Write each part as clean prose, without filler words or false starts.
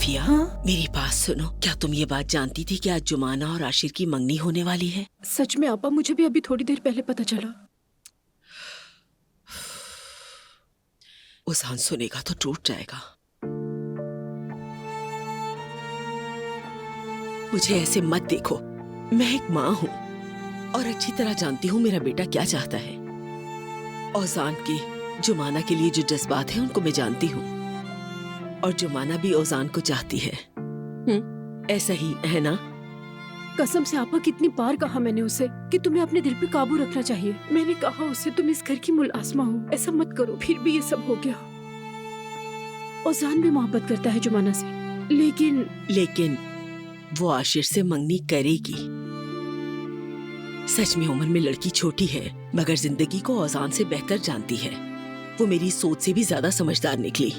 सफिया, हाँ? मेरी बात सुनो। क्या तुम ये बात जानती थी कि आज जुमाना और आशिर की मंगनी होने वाली है? सच में आपा, मुझे भी अभी थोड़ी देर पहले पता चला। उजान सुनेगा तो टूट जाएगा। मुझे ऐसे मत देखो, मैं एक माँ हूँ और अच्छी तरह जानती हूँ मेरा बेटा क्या चाहता है। ओजान के जुमाना के लिए जो जज्बात हैं उनको मैं जानती हूँ और जुमाना भी ओजान को चाहती है। ऐसा ही है ना? कसम से आपा, कितनी बार कहा मैंने उसे कि तुम्हें अपने दिल पे काबू रखना चाहिए। मैंने कहा उसे, तुम इस घर की मुलाजमा हो, ऐसा मत करो। फिर भी ये सब हो गया। ओजान भी मोहब्बत करता है जुमाना से, लेकिन वो आशिर से मंगनी करेगी। सच में उम्र में लड़की छोटी है, मगर जिंदगी को ओजान से बेहतर जानती है। वो मेरी सोच से भी ज्यादा समझदार निकली।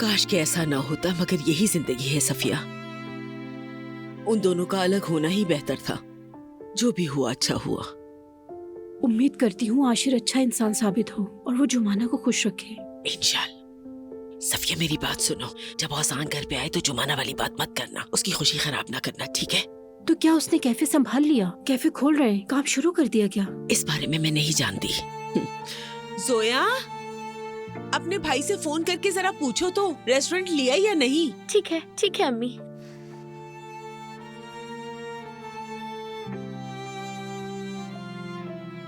काश के ऐसा ना होता, मगर यही जिंदगी है सफिया। उन दोनों का अलग होना ही बेहतर था। जो भी हुआ अच्छा हुआ। उम्मीद करती हूँ आशिर अच्छा इंसान साबित हो और वो जुमाना को खुश रखे। इंशाल्लाह। सफिया, मेरी बात सुनो। जब ओजान घर पे आए तो जुमाना वाली बात मत करना, उसकी खुशी खराब ना करना, ठीक है? तो क्या उसने कैफे संभाल लिया? कैफे खोल रहे हैं, काम शुरू कर दिया क्या? इस बारे में मैं नहीं जानती। जोया, अपने भाई से फोन करके जरा पूछो तो रेस्टोरेंट लिया या नहीं। ठीक है अम्मी।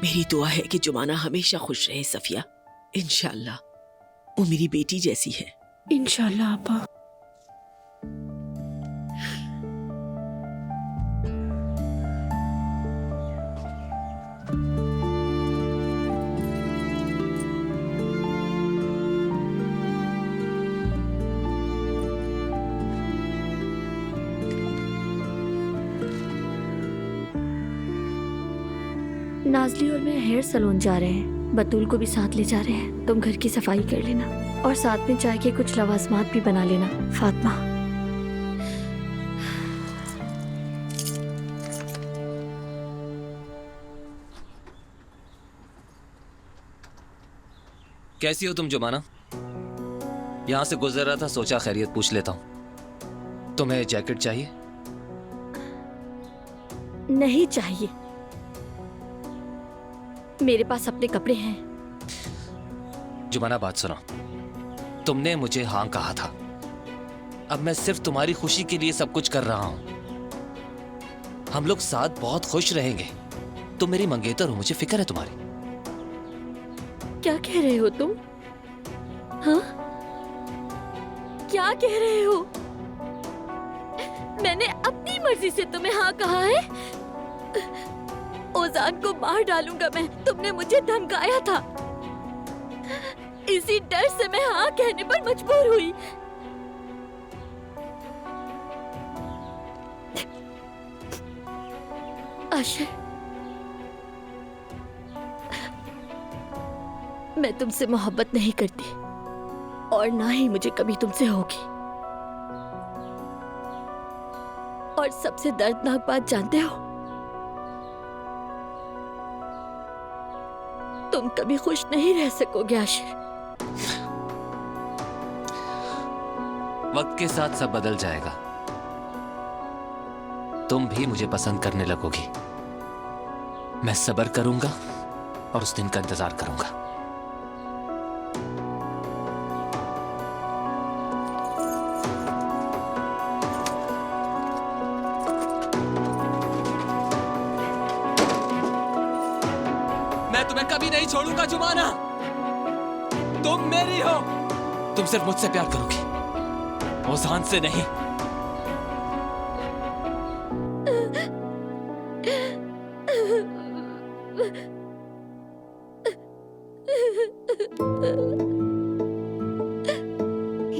मेरी दुआ है कि जुमाना हमेशा खुश रहे सफिया। इंशाल्लाह। वो मेरी बेटी जैसी है। इंशाल्लाह आपा। नाजली और मैं हेयर सैलून जा रहे हैं। बतूल को भी साथ ले जा रहे हैं। तुम घर की सफाई कर लेना और साथ में चाय के कुछ लवाजमात भी बना लेना। फातिमा, कैसी हो तुम जुमाना? यहाँ से गुजर रहा था, सोचा खैरियत पूछ लेता हूँ। तुम्हें जैकेट चाहिए? नहीं चाहिए, मेरे पास अपने कपड़े हैं। जुमाना, बात सुनो। तुमने मुझे हाँ कहा था। अब मैं सिर्फ तुम्हारी खुशी के लिए सब कुछ कर रहा हूं। हम लोग साथ बहुत खुश रहेंगे। तुम मेरी मंगेतर हो, मुझे फिक्र है तुम्हारी। क्या कह रहे हो तुम? हाँ, क्या कह रहे हो? मैंने अपनी मर्जी से तुम्हें हाँ कहा है? ओजान को मार डालूंगा मैं। तुमने मुझे धमकाया था, इसी डर से मैं हाँ कहने पर मजबूर हुई। आशिर, मैं तुमसे मोहब्बत नहीं करती और ना ही मुझे कभी तुमसे होगी। और सबसे दर्दनाक बात जानते हो? तुम कभी खुश नहीं रह सकोगे आशिर। वक्त के साथ सब बदल जाएगा। तुम भी मुझे पसंद करने लगोगी। मैं सब्र करूंगा और उस दिन का इंतजार करूंगा। मैं तुम्हें कभी नहीं छोड़ूंगा जुमाना। तुम मेरी हो। तुम सिर्फ मुझसे प्यार करोगी, ओजान से नहीं।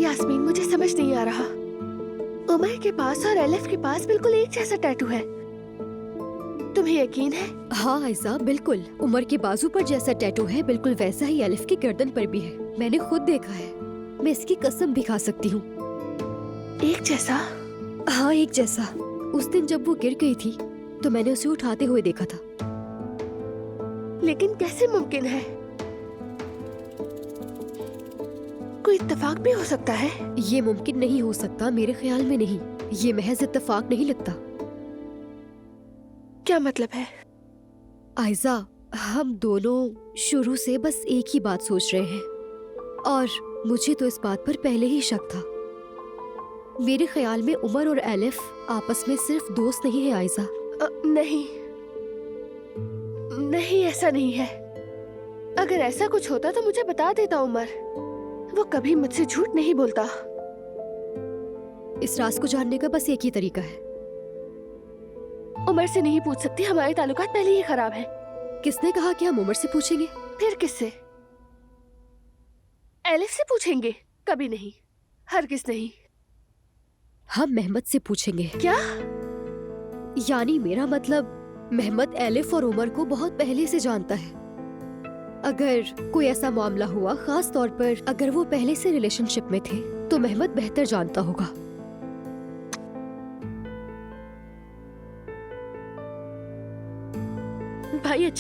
यास्मीन, मुझे समझ नहीं आ रहा। उमर के पास और एलिफ के पास बिल्कुल एक जैसा टैटू है। तुम्हें यकीन है? हाँ आयशा, बिल्कुल। उमर के बाजू पर जैसा टैटू है, बिल्कुल वैसा ही एलिफ की गर्दन पर भी है। मैंने खुद देखा है। मैं इसकी कसम भी खा सकती हूँ। एक जैसा? हाँ, एक जैसा। उस दिन जब वो गिर गई थी तो मैंने उसे उठाते हुए देखा था। लेकिन कैसे मुमकिन है? कोई इत्तेफाक भी हो सकता है। ये मुमकिन नहीं हो सकता, मेरे ख्याल में नहीं। ये महज इत्तेफाक नहीं लगता। क्या मतलब है? आयजा, हम दोनों शुरू से बस एक ही बात सोच रहे हैं और मुझे तो इस बात पर पहले ही शक था। मेरे ख्याल में उमर और एलिफ आपस में सिर्फ दोस्त नहीं है आयजा। नहीं नहीं, ऐसा नहीं है। अगर ऐसा कुछ होता तो मुझे बता देता उमर। वो कभी मुझसे झूठ नहीं बोलता। इस राज को जानने का बस एक ही तरीका है। उमर से नहीं पूछ सकती, हमारे ताल्लुकात पहले ही खराब हैं। किसने कहा कि हम उमर से पूछेंगे? फिर किससे? एलिफ से पूछेंगे? कभी नहीं, हरगिज़ नहीं। हम मेहमद से पूछेंगे। क्या? यानी मेरा मतलब मेहमद एलिफ और उमर को बहुत पहले से जानता है। अगर कोई ऐसा मामला हुआ, खास तौर पर अगर वो पहले से रिलेशनशिप में थे, तो मेहमद बेहतर जानता होगा। भाई अच्छा